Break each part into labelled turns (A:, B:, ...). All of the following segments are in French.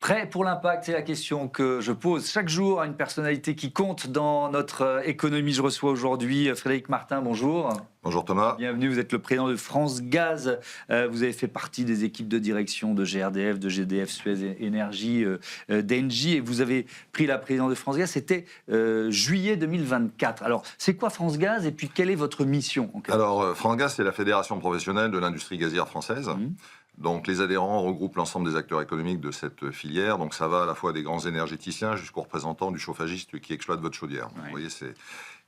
A: Prêt pour l'impact, c'est la question que je pose chaque jour à une personnalité qui compte dans notre économie. Je reçois aujourd'hui Frédéric Martin, bonjour.
B: Bonjour Thomas.
A: Bienvenue, vous êtes le président de France Gaz. Vous avez fait partie des équipes de direction de GRDF, de GDF, Suez Énergie, d'Engie, et vous avez pris la présidence de France Gaz, c'était juillet 2024. Alors, c'est quoi France Gaz et puis quelle est votre mission
B: Alors, France Gaz, c'est la fédération professionnelle de l'industrie gazière française. Donc, les adhérents regroupent l'ensemble des acteurs économiques de cette filière. Donc, ça va à la fois des grands énergéticiens jusqu'aux représentants du chauffagiste qui exploite votre chaudière.
A: Ouais.
B: Vous voyez,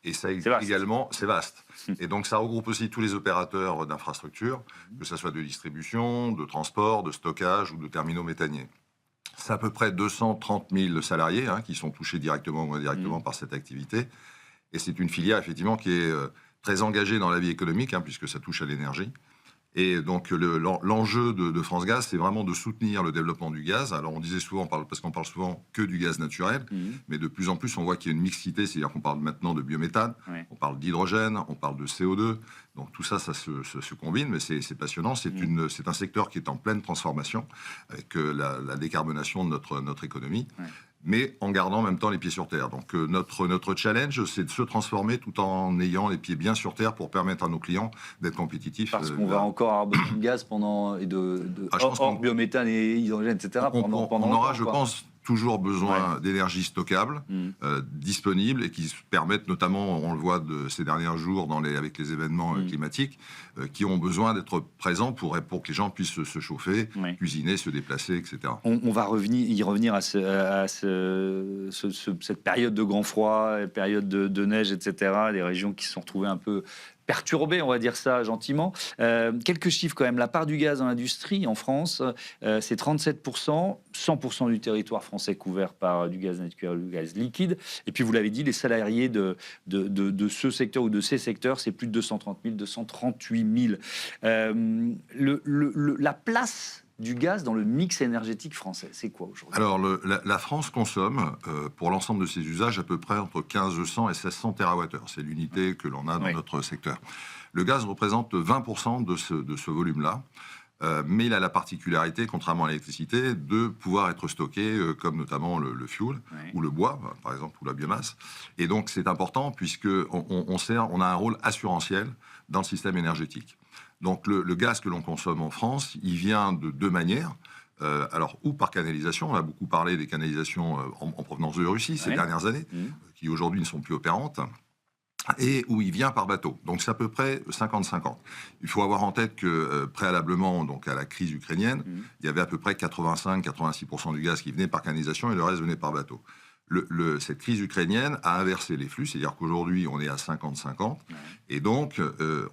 B: et ça
A: vaste.
B: également, c'est vaste. Et donc, ça regroupe aussi tous les opérateurs d'infrastructures, que ce soit de distribution, de transport, de stockage ou de terminaux méthaniers. C'est à peu près 230 000 salariés qui sont touchés directement ou indirectement par cette activité. Et c'est une filière, effectivement, qui est très engagée dans la vie économique, puisque ça touche à l'énergie. Et donc, l'enjeu de France Gaz, c'est vraiment de soutenir le développement du gaz. Alors, on disait souvent, parce qu'on parle souvent que du gaz naturel, mais de plus en plus, on voit qu'il y a une mixité, c'est-à-dire qu'on parle maintenant de biométhane, on parle d'hydrogène, on parle de CO2. Donc, tout ça, ça se combine, mais c'est passionnant. C'est un secteur qui est en pleine transformation avec la décarbonation de notre économie. Mais en gardant en même temps les pieds sur terre. Donc notre challenge, c'est de se transformer tout en ayant les pieds bien sur terre pour permettre à nos clients d'être compétitifs.
A: Parce qu'on va encore avoir besoin de gaz pendant, et hors biométhane et hydrogène, etc.
B: On aura, je pense, toujours besoin d'énergie stockable, disponible, et qui permettent notamment, on le voit ces derniers jours avec les événements climatiques, qui ont besoin d'être présents pour que les gens puissent se chauffer, cuisiner, se déplacer, etc.
A: On va y revenir à cette période de grand froid, période de neige, etc. Des régions qui se sont retrouvées un peu perturbé, on va dire ça gentiment. Quelques chiffres quand même. La part du gaz dans l'industrie en France, c'est 37%, 100% du territoire français couvert par du gaz naturel, du gaz liquide. Et puis vous l'avez dit, les salariés de ce secteur ou de ces secteurs, c'est plus de 230 000, 238 000. La place du gaz dans le mix énergétique français, c'est quoi aujourd'hui?
B: Alors, la France consomme, pour l'ensemble de ses usages, à peu près entre 1500 et 1600 TWh. C'est l'unité que l'on a dans notre secteur. Le gaz représente 20% de ce volume-là, mais il a la particularité, contrairement à l'électricité, de pouvoir être stocké, comme notamment le fuel, ou le bois, par exemple, ou la biomasse. Et donc, c'est important, puisqu'on a un rôle assurantiel dans le système énergétique. Donc le gaz que l'on consomme en France, il vient de deux manières. Alors, ou par canalisation, on a beaucoup parlé des canalisations en provenance de Russie ces dernières années, qui aujourd'hui ne sont plus opérantes, et où il vient par bateau. Donc c'est à peu près 50-50. Il faut avoir en tête que préalablement donc, à la crise ukrainienne, il y avait à peu près 85-86% du gaz qui venait par canalisation et le reste venait par bateau. Cette crise ukrainienne a inversé les flux, c'est-à-dire qu'aujourd'hui, on est à 50-50, et donc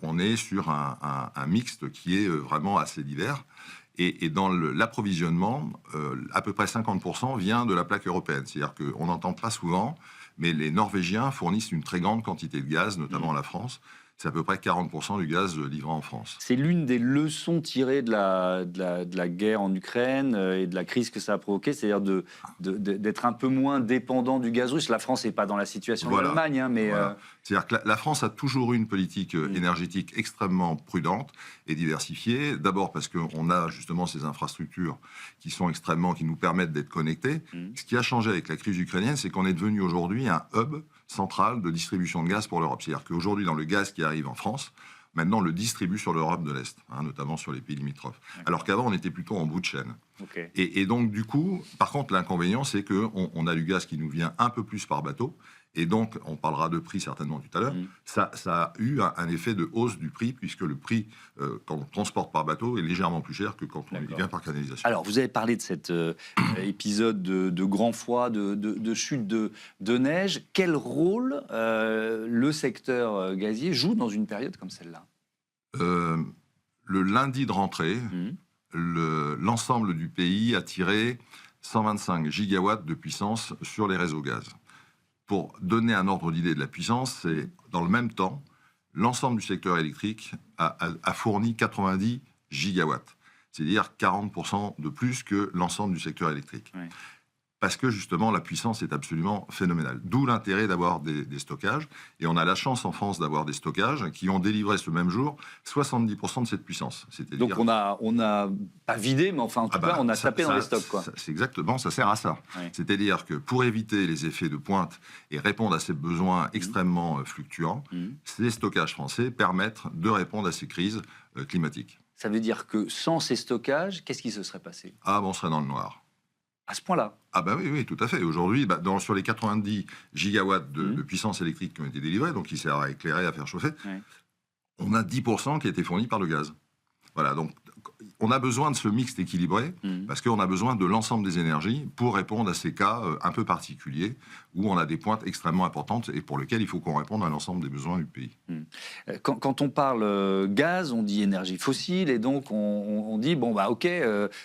B: on est sur un mixte qui est vraiment assez divers. Et dans l'approvisionnement, à peu près 50% vient de la plaque européenne. C'est-à-dire qu'on n'entend pas souvent, mais les Norvégiens fournissent une très grande quantité de gaz, notamment à la France. C'est à peu près 40% du gaz livré en France.
A: C'est l'une des leçons tirées de la guerre en Ukraine et de la crise que ça a provoqué, c'est-à-dire d'être un peu moins dépendant du gaz russe. La France n'est pas dans la situation de l'Allemagne, mais...
B: C'est-à-dire que la France a toujours eu une politique énergétique extrêmement prudente et diversifiée. D'abord parce qu'on a justement ces infrastructures qui nous permettent d'être connectés. Ce qui a changé avec la crise ukrainienne, c'est qu'on est devenu aujourd'hui un hub central de distribution de gaz pour l'Europe. C'est-à-dire qu'aujourd'hui, dans le gaz qui arrive en France, maintenant, on le distribue sur l'Europe de l'Est, notamment sur les pays limitrophes. Alors qu'avant, on était plutôt en bout de chaîne. Et donc, du coup, par contre, l'inconvénient, c'est qu'on a du gaz qui nous vient un peu plus par bateau. Et donc, on parlera de prix certainement tout à l'heure, ça a eu un effet de hausse du prix, puisque le prix, quand on transporte par bateau, est légèrement plus cher que quand on y vient par canalisation.
A: Alors, vous avez parlé de cet épisode de grand froid, de chute de neige. Quel rôle le secteur gazier joue dans une période comme celle-là?
B: Le lundi de rentrée, l'ensemble du pays a tiré 125 gigawatts de puissance sur les réseaux gaz. Pour donner un ordre d'idée de la puissance, c'est dans le même temps, l'ensemble du secteur électrique a fourni 90 gigawatts, c'est-à-dire 40% de plus que l'ensemble du secteur électrique. parce que justement la puissance est absolument phénoménale. D'où l'intérêt d'avoir des stockages. Et on a la chance en France d'avoir des stockages qui ont délivré ce même jour 70% de cette puissance.
A: Donc on a pas vidé, mais enfin en tout cas on a tapé dans les stocks.
B: C'est exactement, ça sert à ça.
A: Ouais.
B: C'est-à-dire que pour éviter les effets de pointe et répondre à ces besoins extrêmement fluctuants, ces stockages français permettent de répondre à ces crises climatiques.
A: Ça veut dire que sans ces stockages, qu'est-ce qui se serait passé?
B: Ah, on serait dans le noir.
A: À ce point-là?
B: Ah bah oui, tout à fait. Aujourd'hui, sur les 90 gigawatts de puissance électrique qui ont été délivrés, donc qui servent à éclairer, à faire chauffer, on a 10% qui a été fourni par le gaz. Voilà, donc on a besoin de ce mix équilibré parce qu'on a besoin de l'ensemble des énergies pour répondre à ces cas un peu particuliers où on a des pointes extrêmement importantes et pour lesquelles il faut qu'on réponde à l'ensemble des besoins du pays.
A: Quand on parle gaz, on dit énergie fossile et donc on dit bon bah ok,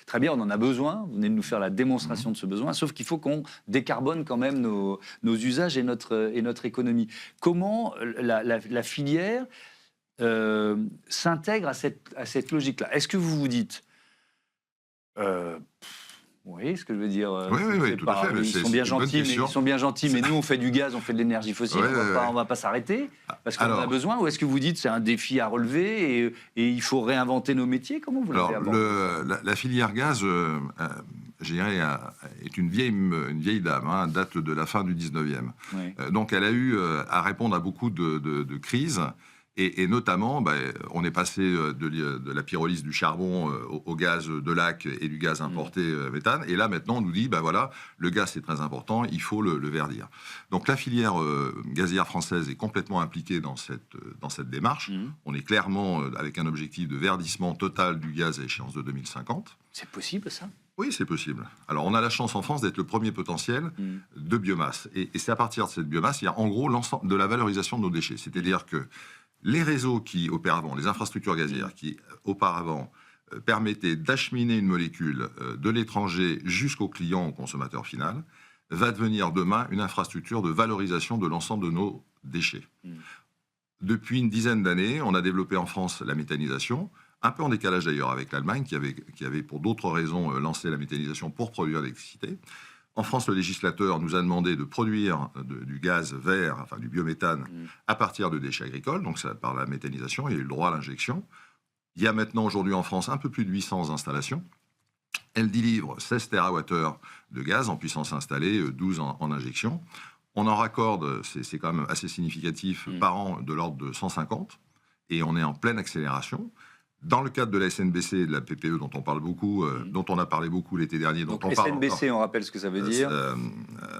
A: très bien, on en a besoin. Vous venez de nous faire la démonstration de ce besoin, sauf qu'il faut qu'on décarbone quand même nos usages et notre économie. Comment la filière s'intègre à cette logique-là? Est-ce que vous vous dites, vous voyez ce que je veux dire?
B: Oui, tout à fait.
A: Ils sont bien gentils, mais nous on fait du gaz, on fait de l'énergie fossile, on va pas s'arrêter parce qu'on en a besoin. Ou est-ce que vous dites c'est un défi à relever et il faut réinventer nos métiers? Comment vous l'avez abordé?
B: La filière gaz, je dirais, est une vieille dame, date de la fin du 19e. Oui. Donc elle a eu à répondre à beaucoup de crises. Et notamment, on est passé de la pyrolyse du charbon au gaz de lac et du gaz importé méthane. Et là, maintenant, on nous dit, voilà, le gaz, c'est très important, il faut le verdir. Donc la filière gazière française est complètement impliquée dans cette démarche. On est clairement avec un objectif de verdissement total du gaz à échéance de 2050.
A: C'est possible, ça ?
B: Oui, c'est possible. Alors, on a la chance en France d'être le premier potentiel de biomasse. Et c'est à partir de cette biomasse, il y a en gros l'ensemble de la valorisation de nos déchets. C'est-à-dire que les réseaux qui auparavant, les infrastructures gazières qui auparavant permettaient d'acheminer une molécule de l'étranger jusqu'au client, au consommateur final, va devenir demain une infrastructure de valorisation de l'ensemble de nos déchets. Depuis une dizaine d'années, on a développé en France la méthanisation, un peu en décalage d'ailleurs avec l'Allemagne, qui avait pour d'autres raisons lancé la méthanisation pour produire l'électricité. En France, le législateur nous a demandé de produire du gaz vert, enfin du biométhane, à partir de déchets agricoles, donc ça par la méthanisation, il y a eu le droit à l'injection. Il y a maintenant aujourd'hui en France un peu plus de 800 installations. Elles délivrent 16 TWh de gaz en puissance installée, 12 en injection. On en raccorde, c'est quand même assez significatif, par an de l'ordre de 150, et on est en pleine accélération. Dans le cadre de la SNBC et de la PPE, dont on parle beaucoup, dont on a parlé beaucoup l'été dernier,
A: donc SNBC, on rappelle ce que ça veut dire.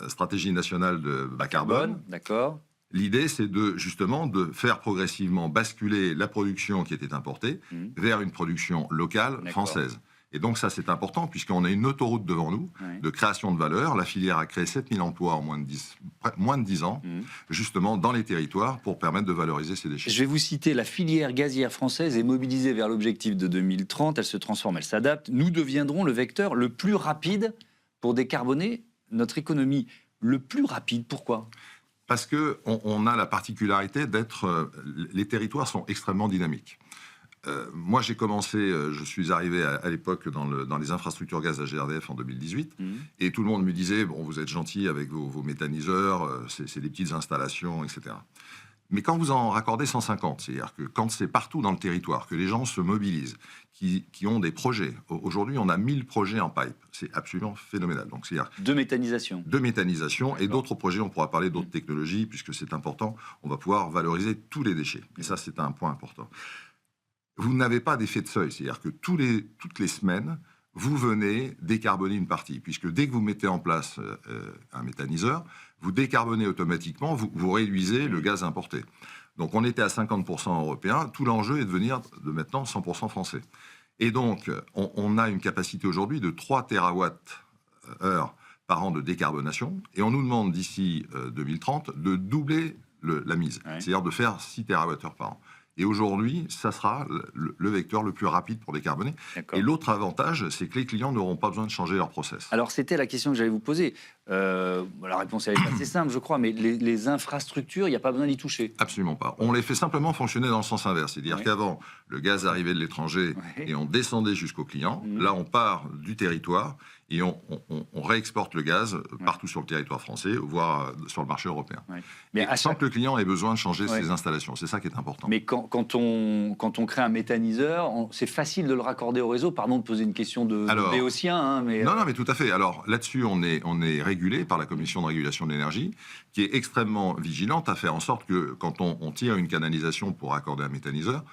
B: Stratégie nationale de bas carbone.
A: D'accord.
B: L'idée, c'est justement de faire progressivement basculer la production qui était importée vers une production locale française. Et donc ça, c'est important, puisqu'on a une autoroute devant nous de création de valeur. La filière a créé 7000 emplois en moins de 10 ans, justement dans les territoires, pour permettre de valoriser ces déchets.
A: Je vais vous citer, la filière gazière française est mobilisée vers l'objectif de 2030. Elle se transforme, elle s'adapte. Nous deviendrons le vecteur le plus rapide pour décarboner notre économie. Le plus rapide, pourquoi ?
B: Parce qu'on a la particularité d'être... les territoires sont extrêmement dynamiques. Moi, j'ai commencé, je suis arrivé à l'époque dans les infrastructures gaz à GRDF en 2018, et tout le monde me disait, bon, vous êtes gentil avec vos méthaniseurs, c'est des petites installations, etc. Mais quand vous en raccordez 150, c'est-à-dire que quand c'est partout dans le territoire, que les gens se mobilisent, qui ont des projets, aujourd'hui on a 1000 projets en pipe, c'est absolument phénoménal. Donc, c'est-à-dire
A: de méthanisation
B: et d'autres projets, on pourra parler d'autres technologies, puisque c'est important, on va pouvoir valoriser tous les déchets, et ça c'est un point important. Vous n'avez pas d'effet de seuil, c'est-à-dire que toutes les semaines, vous venez décarboner une partie, puisque dès que vous mettez en place un méthaniseur, vous décarbonez automatiquement, vous réduisez le gaz importé. Donc on était à 50% européen, tout l'enjeu est de devenir de maintenant 100% français. Et donc on a une capacité aujourd'hui de 3 TWh par an de décarbonation, et on nous demande d'ici 2030 de doubler la mise, c'est-à-dire de faire 6 TWh par an. Et aujourd'hui, ça sera le vecteur le plus rapide pour décarboner.
A: D'accord.
B: Et l'autre avantage, c'est que les clients n'auront pas besoin de changer leur process.
A: Alors, c'était la question que j'allais vous poser. La réponse elle est assez simple, je crois, mais les infrastructures, il n'y a pas besoin d'y toucher.
B: Absolument pas. On les fait simplement fonctionner dans le sens inverse. C'est-à-dire qu'avant, le gaz arrivait de l'étranger et on descendait jusqu'au client. Là, on part du territoire et on réexporte le gaz partout sur le territoire français, voire sur le marché européen. Mais sans que le client ait besoin de changer ses installations. C'est ça qui est important.
A: Mais quand on crée un méthaniseur, c'est facile de le raccorder au réseau. Pardon de poser une question de béotien. Hein, mais
B: non, mais tout à fait. Alors là-dessus, on est régulé par la Commission de régulation de l'énergie, qui est extrêmement vigilante à faire en sorte que quand on tire une canalisation pour raccorder un méthaniseur,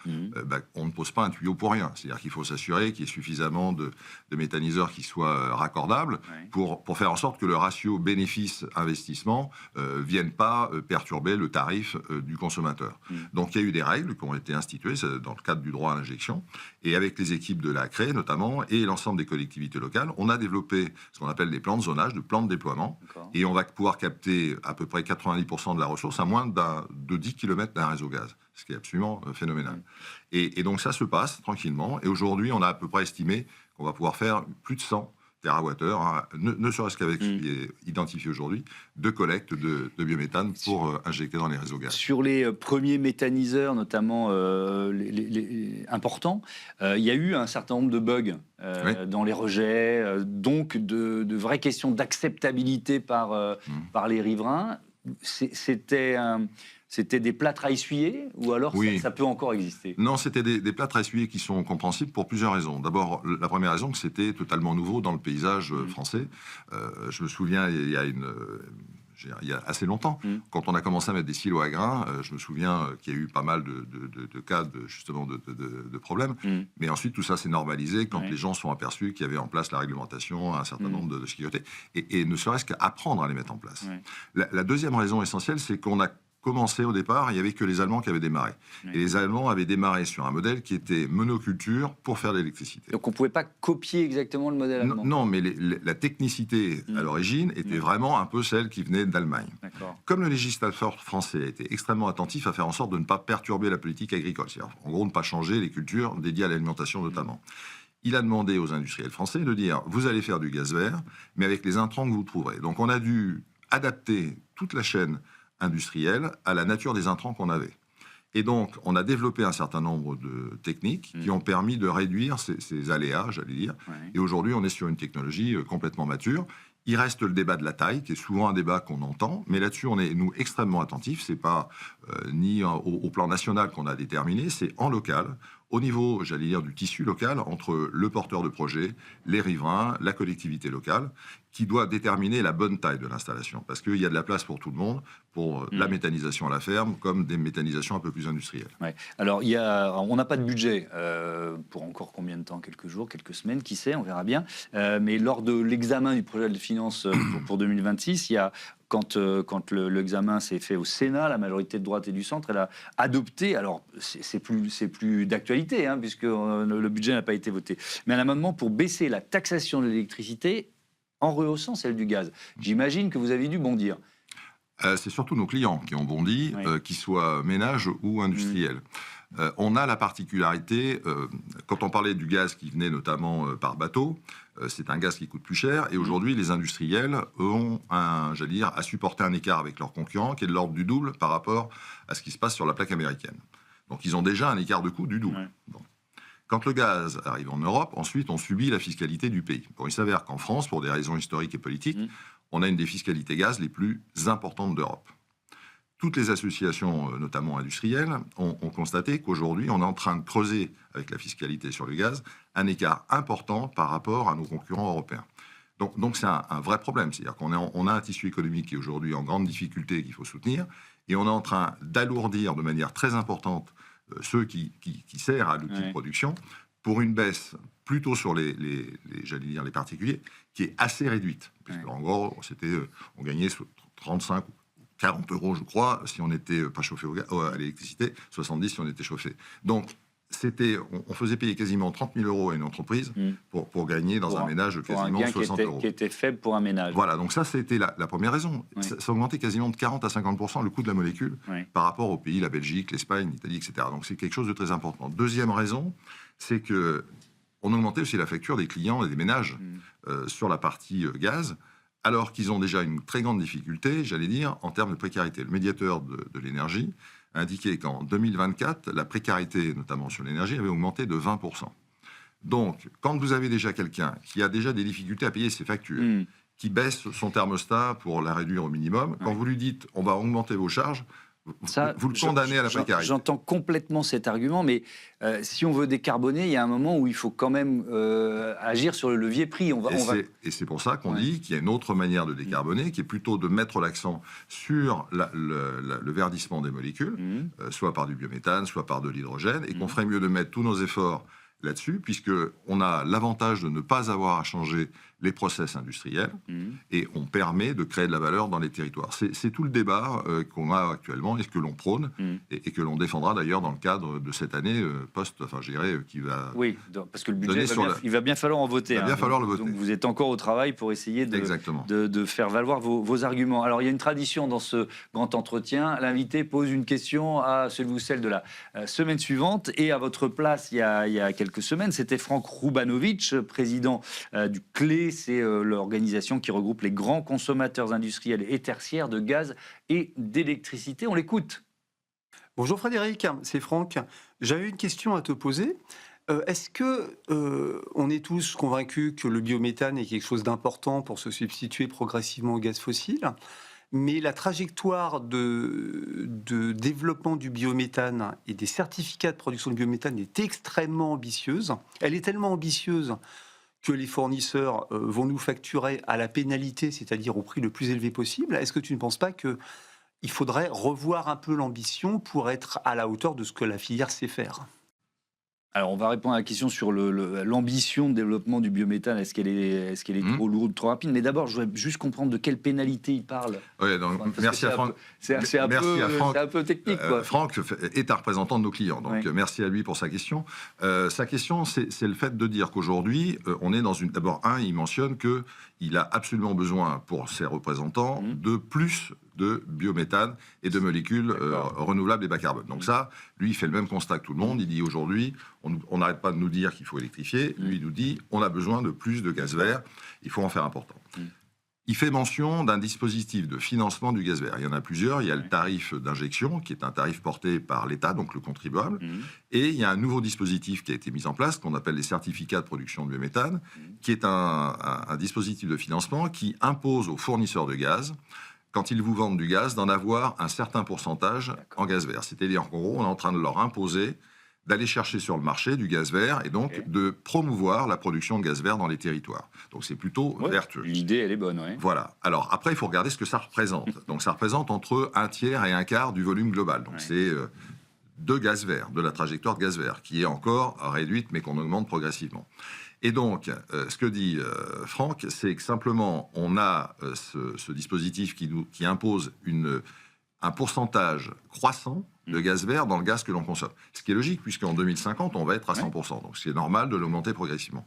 B: on ne pose pas un tuyau pour rien. C'est-à-dire qu'il faut s'assurer qu'il y ait suffisamment de méthaniseurs qui soient raccordables pour faire en sorte que le ratio bénéfice-investissement vienne pas perturber le tarif du consommateur. Donc il y a eu des règles qui ont été instituées dans le cadre du droit à l'injection, et avec les équipes de la CRE notamment, et l'ensemble des collectivités locales, on a développé ce qu'on appelle des plans de zonage, de plans de déploiement, et on va pouvoir capter à peu près 90% de la ressource à moins de 10 km d'un réseau gaz, ce qui est absolument phénoménal. Et donc ça se passe tranquillement, et aujourd'hui on a à peu près estimé qu'on va pouvoir faire plus de 100 TWh, hein, ne serait-ce qu'avec ce qui est identifié aujourd'hui, de collecte de biométhane pour injecter dans les réseaux gaz.
A: Sur les premiers méthaniseurs, notamment les importants, il y a eu un certain nombre de bugs dans les rejets, donc de vraies questions d'acceptabilité par les riverains. C'était des plâtres à essuyer, ou alors ça peut encore exister?
B: Non, c'était des plâtres à essuyer qui sont compréhensibles pour plusieurs raisons. D'abord, la première raison, que c'était totalement nouveau dans le paysage français. Je me souviens, il y a assez longtemps, quand on a commencé à mettre des silos à grains, je me souviens qu'il y a eu pas mal de cas de problèmes. Mais ensuite, tout ça s'est normalisé quand les gens sont aperçus qu'il y avait en place la réglementation, un certain nombre de sécurités, et ne serait-ce qu'apprendre à les mettre en place. La deuxième raison essentielle, c'est qu'on a commencé au départ, il n'y avait que les Allemands qui avaient démarré. Et les Allemands avaient démarré sur un modèle qui était monoculture pour faire de l'électricité.
A: Donc on ne pouvait pas copier exactement le modèle allemand?
B: Non, mais la technicité à l'origine était vraiment un peu celle qui venait d'Allemagne. Comme le législateur français a été extrêmement attentif à faire en sorte de ne pas perturber la politique agricole, c'est-à-dire en gros ne pas changer les cultures dédiées à l'alimentation notamment. Il a demandé aux industriels français de dire « vous allez faire du gaz vert, mais avec les intrants que vous trouverez ». Donc on a dû adapter toute la chaîne industrielle à la nature des intrants qu'on avait. Et donc, on a développé un certain nombre de techniques qui ont permis de réduire ces aléas, j'allais dire. Et aujourd'hui, on est sur une technologie complètement mature. Il reste le débat de la taille, qui est souvent un débat qu'on entend, mais là-dessus, on est, nous, extrêmement attentifs. C'est pas ni au plan national qu'on a déterminé, c'est en local, au niveau, j'allais dire, du tissu local, entre le porteur de projet, les riverains, la collectivité locale, qui doit déterminer la bonne taille de l'installation. Parce qu'il y a de la place pour tout le monde, pour la méthanisation à la ferme, comme des méthanisations un peu plus industrielles.
A: Alors, on n'a pas de budget pour encore combien de temps? Quelques jours, quelques semaines, qui sait, on verra bien. Mais lors de l'examen du projet de finances pour 2026, il y a... Quand l'examen s'est fait au Sénat, la majorité de droite et du centre, elle a adopté, alors c'est plus d'actualité, hein, puisque le budget n'a pas été voté, mais un amendement pour baisser la taxation de l'électricité en rehaussant celle du gaz. J'imagine que vous avez dû bondir.
B: C'est surtout nos clients qui ont bondi, qu'ils soient ménages ou industriels. On a la particularité, quand on parlait du gaz qui venait notamment par bateau, c'est un gaz qui coûte plus cher, et aujourd'hui les industriels ont j'allais dire, à supporter un écart avec leurs concurrents qui est de l'ordre du double par rapport à ce qui se passe sur la plaque américaine. Donc ils ont déjà un écart de coût du double. Bon. Quand le gaz arrive en Europe, ensuite on subit la fiscalité du pays. Bon, il s'avère qu'en France, pour des raisons historiques et politiques, on a une des fiscalités gaz les plus importantes d'Europe. Toutes les associations, notamment industrielles, ont constaté qu'aujourd'hui, on est en train de creuser, avec la fiscalité sur le gaz, un écart important par rapport à nos concurrents européens. Donc c'est un vrai problème. C'est-à-dire qu'on a un tissu économique qui est aujourd'hui en grande difficulté qu'il faut soutenir, et on est en train d'alourdir de manière très importante ceux qui servent à l'outil de production pour une baisse plutôt sur j'allais dire les particuliers, qui est assez réduite. Parce qu'en gros, on gagnait 35 40 euros, je crois, si on n'était pas chauffé à l'électricité, 70 si on était chauffé. Donc, on faisait payer quasiment 30 000 euros à une entreprise pour gagner dans un ménage quasiment 60 euros.
A: Qui était faible pour un ménage.
B: Voilà, donc ça, c'était la première raison.
A: Oui.
B: Ça augmentait quasiment de 40 à 50% le coût de la molécule par rapport aux pays, la Belgique, l'Espagne, l'Italie, etc. Donc c'est quelque chose de très important. Deuxième raison, c'est que on augmentait aussi la facture des clients et des ménages sur la partie gaz, alors qu'ils ont déjà une très grande difficulté, j'allais dire, en termes de précarité. Le médiateur de l'énergie a indiqué qu'en 2024, la précarité, notamment sur l'énergie, avait augmenté de 20%. Donc, quand vous avez déjà quelqu'un qui a déjà des difficultés à payer ses factures, qui baisse son thermostat pour la réduire au minimum, quand vous lui dites « on va augmenter vos charges », vous le condamnez à la précarité.
A: J'entends complètement cet argument, mais si on veut décarboner, il y a un moment où il faut quand même agir sur le levier prix.
B: Et c'est pour ça qu'on dit qu'il y a une autre manière de décarboner, qui est plutôt de mettre l'accent sur le verdissement des molécules, soit par du biométhane, soit par de l'hydrogène, et qu'on ferait mieux de mettre tous nos efforts là-dessus, puisqu'on a l'avantage de ne pas avoir à changer les process industriels, et on permet de créer de la valeur dans les territoires. C'est tout le débat qu'on a actuellement, et ce que l'on prône, et que l'on défendra d'ailleurs dans le cadre de cette année qui va...
A: Oui, parce que le budget, il va bien falloir en voter.
B: Il va bien falloir le voter.
A: Donc vous êtes encore au travail pour essayer de faire valoir vos arguments. Alors il y a une tradition dans ce grand entretien, l'invité pose une question à celui ou celle de la semaine suivante, et à votre place, il y a quelques semaines, c'était Franck Roubanovic, président du CLE. C'est l'organisation qui regroupe les grands consommateurs industriels et tertiaires de gaz et d'électricité. On l'écoute.
C: Bonjour Frédéric, c'est Franck. J'avais une question à te poser. Est-ce que on est tous convaincus que le biométhane est quelque chose d'important pour se substituer progressivement au gaz fossile ? Mais la trajectoire de développement du biométhane et des certificats de production de biométhane est extrêmement ambitieuse. Elle est tellement ambitieuse que les fournisseurs vont nous facturer à la pénalité, c'est-à-dire au prix le plus élevé possible. Est-ce que tu ne penses pas qu'il faudrait revoir un peu l'ambition pour être à la hauteur de ce que la filière sait faire ?
A: Alors, on va répondre à la question sur l'ambition de développement du biométhane. Est-ce qu'elle est trop lourde, trop rapide ? Mais d'abord, je voudrais juste comprendre de quelle pénalité il parle.
B: Oui, donc, merci à Franck.
A: C'est un peu technique, quoi.
B: Franck est un représentant de nos clients, donc merci à lui pour sa question. Sa question, c'est le fait de dire qu'aujourd'hui, on est dans une... D'abord, il mentionne qu'il a absolument besoin, pour ses représentants, de plus de biométhane et de molécules renouvelables et bas carbone. Donc ça, lui, il fait le même constat que tout le monde. Il dit aujourd'hui, on n'arrête pas de nous dire qu'il faut électrifier. Lui, il nous dit, on a besoin de plus de gaz vert. Il faut en faire important. Il fait mention d'un dispositif de financement du gaz vert. Il y en a plusieurs. Il y a le tarif d'injection, qui est un tarif porté par l'État, donc le contribuable. Et il y a un nouveau dispositif qui a été mis en place, qu'on appelle les certificats de production de biométhane, qui est un dispositif de financement qui impose aux fournisseurs de gaz, quand ils vous vendent du gaz, d'en avoir un certain pourcentage en gaz vert. C'est-à-dire qu'en gros, on est en train de leur imposer d'aller chercher sur le marché du gaz vert et donc de promouvoir la production de gaz vert dans les territoires. Donc c'est plutôt vertueux.
A: L'idée, elle est bonne, oui.
B: Voilà. Alors après, il faut regarder ce que ça représente. Donc ça représente entre un tiers et un quart du volume global. Donc c'est de gaz vert, de la trajectoire de gaz vert, qui est encore réduite, mais qu'on augmente progressivement. Et donc, ce que dit Franck, c'est que simplement, on a ce dispositif qui impose un pourcentage croissant de gaz vert dans le gaz que l'on consomme. Ce qui est logique, puisqu'en 2050, on va être à 100%. Donc, c'est normal de l'augmenter progressivement.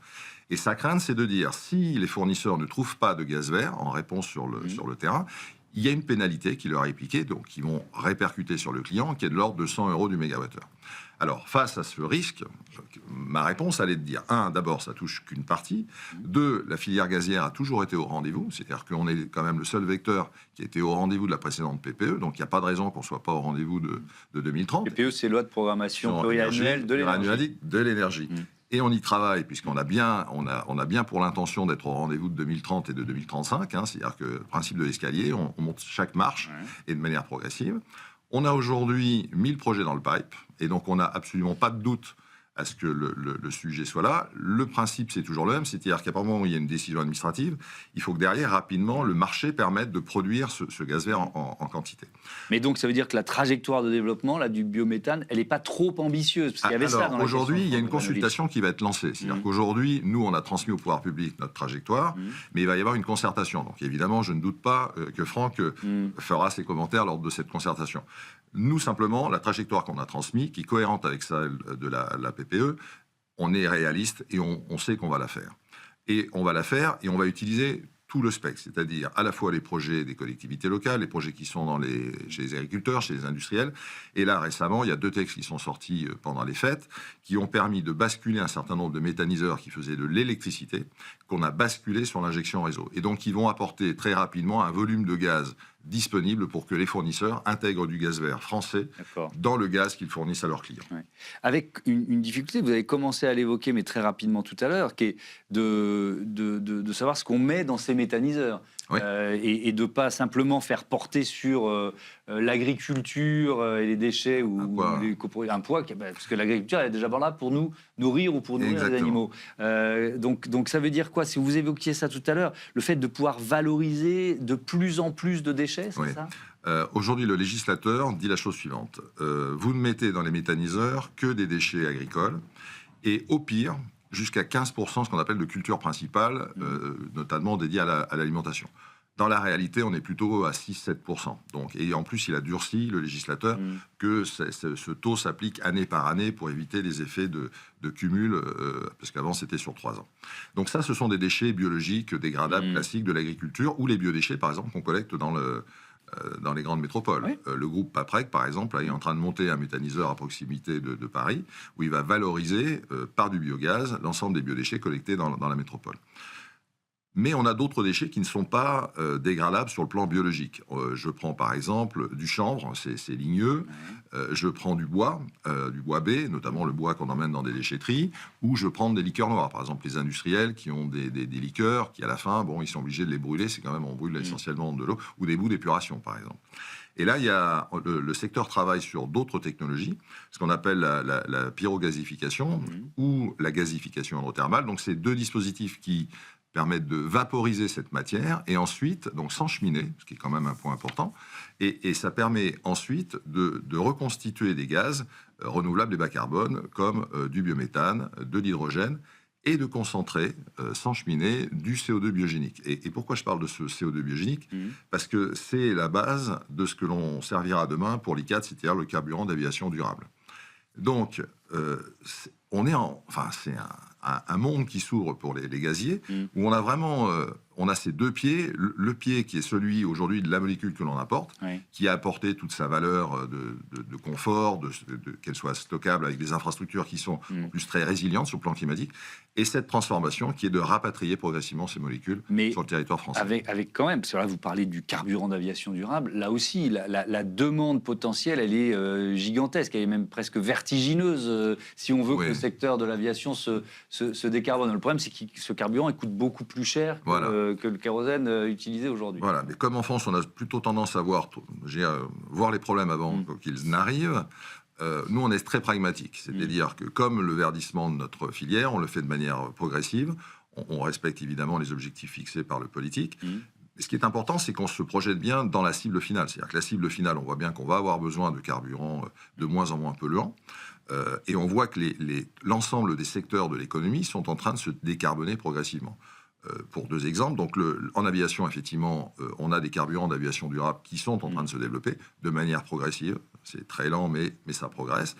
B: Et sa crainte, c'est de dire, si les fournisseurs ne trouvent pas de gaz vert en réponse sur le terrain, il y a une pénalité qui leur est appliquée, donc qui vont répercuter sur le client, qui est de l'ordre de 100 € du mégawattheure. Alors, face à ce risque, ma réponse allait de dire, d'abord, ça touche qu'une partie. 2, la filière gazière a toujours été au rendez-vous. C'est-à-dire qu'on est quand même le seul vecteur qui était au rendez-vous de la précédente PPE. Donc, il n'y a pas de raison qu'on ne soit pas au rendez-vous de 2030.
A: PPE, c'est loi de programmation pluriannuelle de l'énergie.
B: Et on y travaille, puisqu'on a bien pour l'intention d'être au rendez-vous de 2030 et de 2035. C'est-à-dire que le principe de l'escalier, on monte chaque marche et de manière progressive. On a aujourd'hui 1000 projets dans le pipe, et donc on n'a absolument pas de doute à ce que le sujet soit là. Le principe, c'est toujours le même, c'est-à-dire qu'à partir du moment où il y a une décision administrative, il faut que derrière, rapidement, le marché permette de produire ce gaz vert en quantité.
A: Mais donc, ça veut dire que la trajectoire de développement là, du biométhane, elle n'est pas trop ambitieuse, parce qu'il y avait ça dans la
B: aujourd'hui, il y a une consultation qui va être lancée. C'est-à-dire qu'aujourd'hui, nous, on a transmis au pouvoir public notre trajectoire, mais il va y avoir une concertation. Donc, évidemment, je ne doute pas que Franck fera ses commentaires lors de cette concertation. Nous, simplement, la trajectoire qu'on a transmise, qui est cohérente avec celle de la PPE, on est réaliste et on sait qu'on va la faire. Et on va la faire et on va utiliser tout le spectre, c'est-à-dire à la fois les projets des collectivités locales, les projets qui sont chez les agriculteurs, chez les industriels. Et là, récemment, il y a 2 textes qui sont sortis pendant les fêtes, qui ont permis de basculer un certain nombre de méthaniseurs qui faisaient de l'électricité, qu'on a basculé sur l'injection réseau. Et donc, ils vont apporter très rapidement un volume de gaz disponible pour que les fournisseurs intègrent du gaz vert français dans le gaz qu'ils fournissent à leurs clients.
A: Ouais. Avec une difficulté, vous avez commencé à l'évoquer, mais très rapidement tout à l'heure, qui est de savoir ce qu'on met dans ces méthaniseurs.
B: Oui.
A: Et de ne pas simplement faire porter sur l'agriculture et les déchets ou un poids, parce que l'agriculture elle est déjà là pour nous nourrir ou pour nourrir les animaux. Donc ça veut dire quoi? Si vous évoquiez ça tout à l'heure, le fait de pouvoir valoriser de plus en plus de déchets, c'est ça?
B: Aujourd'hui, le législateur dit la chose suivante. Vous ne mettez dans les méthaniseurs que des déchets agricoles et au pire, jusqu'à 15% ce qu'on appelle de culture principale, notamment dédiée à l'alimentation. Dans la réalité, on est plutôt à 6-7%. Donc, et en plus, il a durci, le législateur, que ce taux s'applique année par année pour éviter les effets de cumul, parce qu'avant, c'était sur 3 ans. Donc ça, ce sont des déchets biologiques dégradables classiques de l'agriculture, ou les biodéchets, par exemple, qu'on collecte dans les grandes métropoles. Oui. Le groupe Paprec, par exemple, là, est en train de monter un méthaniseur à proximité de Paris, où il va valoriser par du biogaz l'ensemble des biodéchets collectés dans la métropole. Mais on a d'autres déchets qui ne sont pas dégradables sur le plan biologique. Je prends par exemple du chanvre, c'est ligneux. Je prends du bois B, notamment le bois qu'on emmène dans des déchetteries, ou je prends des liqueurs noires. Par exemple, les industriels qui ont des liqueurs qui, à la fin, ils sont obligés de les brûler. C'est quand même, on brûle essentiellement de l'eau, ou des bouts d'épuration, par exemple. Et là, le secteur travaille sur d'autres technologies, ce qu'on appelle la pyrogasification ou la gasification hydrothermale. Donc, c'est 2 dispositifs qui permettent de vaporiser cette matière et ensuite, donc sans cheminée, ce qui est quand même un point important, et ça permet ensuite de reconstituer des gaz renouvelables et bas carbone comme du biométhane, de l'hydrogène et de concentrer sans cheminée du CO2 biogénique. Et pourquoi je parle de ce CO2 biogénique? Parce que c'est la base de ce que l'on servira demain pour l'ICAD, c'est-à-dire le carburant d'aviation durable. Donc, c'est un monde qui s'ouvre pour les gaziers, où on a vraiment on a ces 2 pieds, le pied qui est celui aujourd'hui de la molécule que l'on apporte, qui a apporté toute sa valeur de confort, qu'elle soit stockable avec des infrastructures qui sont en plus très résilientes sur le plan climatique, et cette transformation qui est de rapatrier progressivement ces molécules sur le territoire français.
A: Avec quand même, parce que là vous parlez du carburant d'aviation durable, là aussi la demande potentielle elle est gigantesque, elle est même presque vertigineuse si on veut que le secteur de l'aviation se décarbone. Le problème c'est que ce carburant il coûte beaucoup plus cher que le kérosène utilisé aujourd'hui.
B: Voilà, mais comme en France on a plutôt tendance à voir les problèmes avant qu'ils n'arrivent, nous on est très pragmatique, c'est-à-dire que comme le verdissement de notre filière, on le fait de manière progressive, on respecte évidemment les objectifs fixés par le politique. Et ce qui est important, c'est qu'on se projette bien dans la cible finale. C'est-à-dire que la cible finale, on voit bien qu'on va avoir besoin de carburant de moins en moins polluant. Et on voit que l'ensemble des secteurs de l'économie sont en train de se décarboner progressivement. Pour 2 exemples, donc en aviation, effectivement, on a des carburants d'aviation durable qui sont en train de se développer de manière progressive. C'est très lent, mais ça progresse.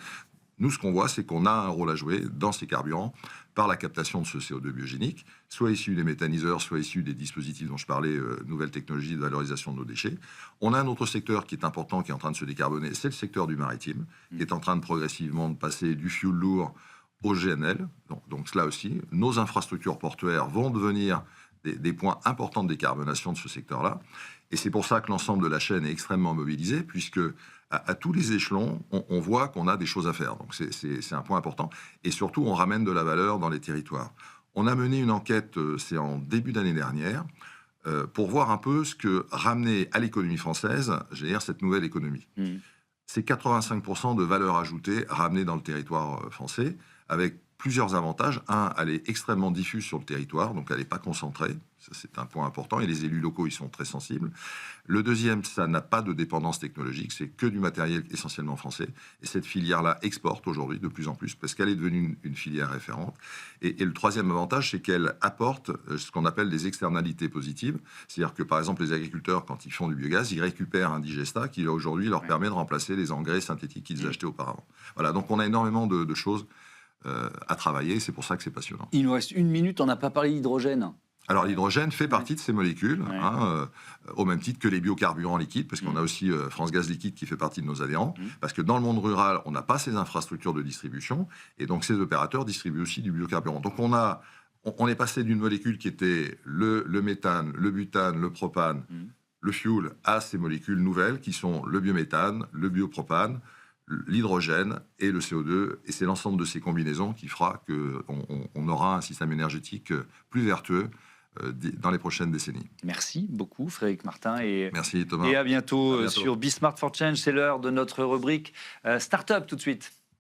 B: Nous, ce qu'on voit, c'est qu'on a un rôle à jouer dans ces carburants par la captation de ce CO2 biogénique, soit issu des méthaniseurs, soit issu des dispositifs dont je parlais, nouvelles technologies de valorisation de nos déchets. On a un autre secteur qui est important, qui est en train de se décarboner, c'est le secteur du maritime, qui est en train de progressivement de passer du fioul lourd au GNL. Donc là aussi, nos infrastructures portuaires vont devenir des points importants de décarbonation de ce secteur-là. Et c'est pour ça que l'ensemble de la chaîne est extrêmement mobilisé, puisque à tous les échelons, on voit qu'on a des choses à faire. Donc c'est un point important. Et surtout, on ramène de la valeur dans les territoires. On a mené une enquête, c'est en début d'année dernière, pour voir un peu ce que ramenait à l'économie française, cette nouvelle économie. C'est 85% de valeur ajoutée ramenée dans le territoire français, avec plusieurs avantages. Un, elle est extrêmement diffuse sur le territoire, donc elle n'est pas concentrée. Ça, c'est un point important. Et les élus locaux, ils sont très sensibles. Le deuxième, ça n'a pas de dépendance technologique. C'est que du matériel essentiellement français. Et cette filière-là exporte aujourd'hui de plus en plus parce qu'elle est devenue une filière référente. Et le troisième avantage, c'est qu'elle apporte ce qu'on appelle des externalités positives. C'est-à-dire que, par exemple, les agriculteurs, quand ils font du biogaz, ils récupèrent un digestat qui, aujourd'hui, leur permet de remplacer les engrais synthétiques qu'ils achetaient auparavant. Voilà, donc on a énormément de choses à travailler. C'est pour ça que c'est passionnant.
A: Il nous reste 1 minute, on n'a pas parlé d'hydrogène.
B: Alors l'hydrogène fait partie de ces molécules, au même titre que les biocarburants liquides, parce qu'on a aussi France Gaz Liquide qui fait partie de nos adhérents, parce que dans le monde rural, on n'a pas ces infrastructures de distribution, et donc ces opérateurs distribuent aussi du biocarburant. Donc on est passé d'une molécule qui était le méthane, le butane, le propane, le fuel, à ces molécules nouvelles qui sont le biométhane, le biopropane, l'hydrogène et le CO2, et c'est l'ensemble de ces combinaisons qui fera qu'on aura un système énergétique plus vertueux dans les prochaines décennies.
A: Merci beaucoup Frédéric Martin et
B: merci Thomas.
A: Et à bientôt sur Be Smart for Change. C'est l'heure de notre rubrique Startup tout de suite.